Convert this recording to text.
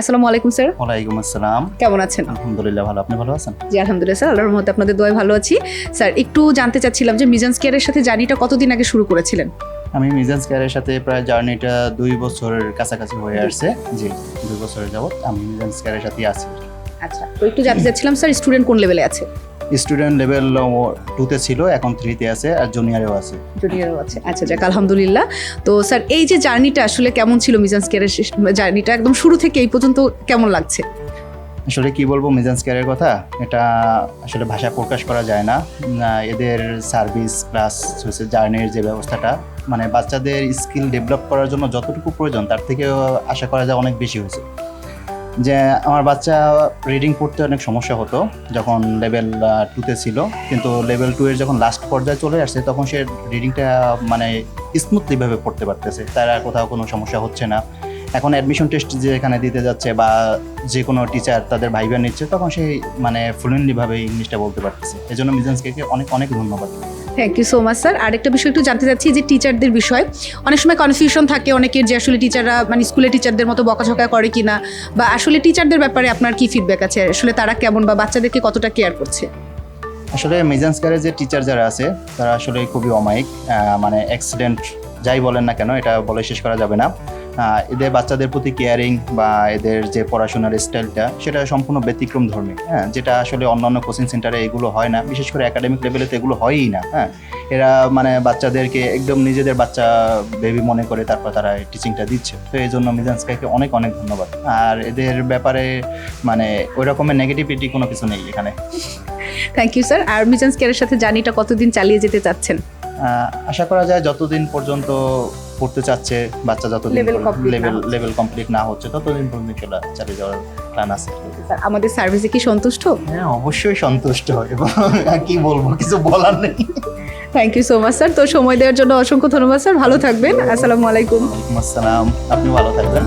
আসসালামু আলাইকুম স্যার। ওয়ালাইকুম আসসালাম। কেমন আছেন? আলহামদুলিল্লাহ ভালো, আপনি ভালো আছেন? জি আলহামদুলিল্লাহ স্যার, আল্লাহর রহমতে আপনাদের দোয়ায় ভালো আছি। স্যার একটু জানতে চাচ্ছিলাম যে মিজান্স কেয়ারের সাথে জার্নিটা কতদিন আগে শুরু করেছিলেন? আমি মিজান্স কেয়ারের সাথে প্রায় জার্নিটা 2 বছরের কাছাকাছি হয়ে আসছে। জি, 2 বছরের যাবত আমি মিজান্স কেয়ারের সাথেই আছি। আচ্ছা, তো একটু জানতে চাচ্ছিলাম স্যার স্টুডেন্ট কোন লেভেলে আছে? স্টুডেন্ট লেভেল 2-তে ছিল, এখন 3-তে আছে আর জুনিয়রেও আছে। জুনিয়রও আছে। আচ্ছা যাক আলহামদুলিল্লাহ। তো স্যার এই যে জার্নিটা আসলে কেমন ছিল, মিজান্স কেয়ারের জার্নিটা একদম শুরু থেকে এই পর্যন্ত কেমন লাগছে? আসলে কি বলবো মিজান্স কেয়ারের কথা, এটা আসলে ভাষায় প্রকাশ করা যায় না। এদের সার্ভিস প্লাস হচ্ছে জার্নির যে ব্যবস্থাটা, মানে বাচ্চাদের স্কিল ডেভেলপ করার জন্য যতটুকু প্রয়োজন তার থেকেও আশা করা যায় অনেক বেশি হয়েছে। যে আমার বাচ্চা রিডিং পড়তে অনেক সমস্যা হতো যখন লেভেল 2-তে ছিল, কিন্তু লেভেল 2 এর যখন লাস্ট পর্যায়ে চলে আসছে তখন সে রিডিংটা মানে স্মুথলিভাবে পড়তে পারতেছে, তার আর কোথাও কোনো সমস্যা হচ্ছে না। এখন অ্যাডমিশন টেস্ট যে এখানে দিতে যাচ্ছে বা যে কোনো টিচার তাদের ভাইবা নিচ্ছে, তখন সে মানে ফ্লুয়েন্টলিভাবে ইংলিশটা বলতে পারতেছে। এই জন্য মিজান্সকে অনেক অনেক ধন্যবাদ। Thank you so much sir. আরেকটা বিষয় একটু জানতে চাচ্ছি যে টিচারদের বিষয়, অনেক সময় কনফিউশন থাকে অনেকের যে আসলে টিচাররা মানে স্কুলে টিচারদের মতো বকাঝকা করে কিনা, বা আসলে টিচারদের ব্যাপারে আপনার কি ফিডব্যাক আছে, আসলে তারা কেমন বা বাচ্চাদেরকে কতটা কেয়ার করছে? আসলে মিজান্স কেয়ারের যে টিচার যারা আছে তারা আসলে খুবই অমায়িক, মানে অ্যাক্সিডেন্ট যাই বলেন না কেন এটা বলে শেষ করা যাবে না। এদের বাচ্চাদের প্রতি কেয়ারিং বা এদের যে পড়াশোনার স্টাইলটা সেটা সম্পূর্ণ ব্যতিক্রম ধর্মী, যেটা আসলে অন্যান্য কোচিং সেন্টারে এগুলো হয় না, বিশেষ করে একাডেমিক লেভেলে তো এগুলো হয়ই না। এরা মানে বাচ্চাদেরকে একদম নিজেদের বাচ্চা বেবি মনে করে তারপর তারা টিচিংটা দিচ্ছে। তো এই জন্য মিজান্সকে অনেক অনেক ধন্যবাদ। আর এদের ব্যাপারে মানে ওই রকমের নেগেটিভিটি কোনো কিছু নেই এখানে। Thank you sir. আর মিজান্স কেয়ারের সাথে জার্নিটা কতদিন চালিয়ে যেতে চাচ্ছেন? আশা করা যায় যতদিন পর্যন্ত পড়তে চাচ্ছে বাচ্চা, যতদিন লেভেল কমপ্লিট না হচ্ছে ততদিন পর্যন্ত চালিয়ে যাওয়ার প্ল্যান আছে। স্যার আমাদের সার্ভিসে কি সন্তুষ্ট? হ্যাঁ অবশ্যই সন্তুষ্ট, এবং কি বলবো, কিছু বলার নেই। Thank you so much sir. তো সময় দেওয়ার জন্য অসংখ্য ধন্যবাদ স্যার, ভালো থাকবেন। আসসালামু আলাইকুম। ওয়ালাইকুম আসসালাম, আপনি ভালো থাকবেন।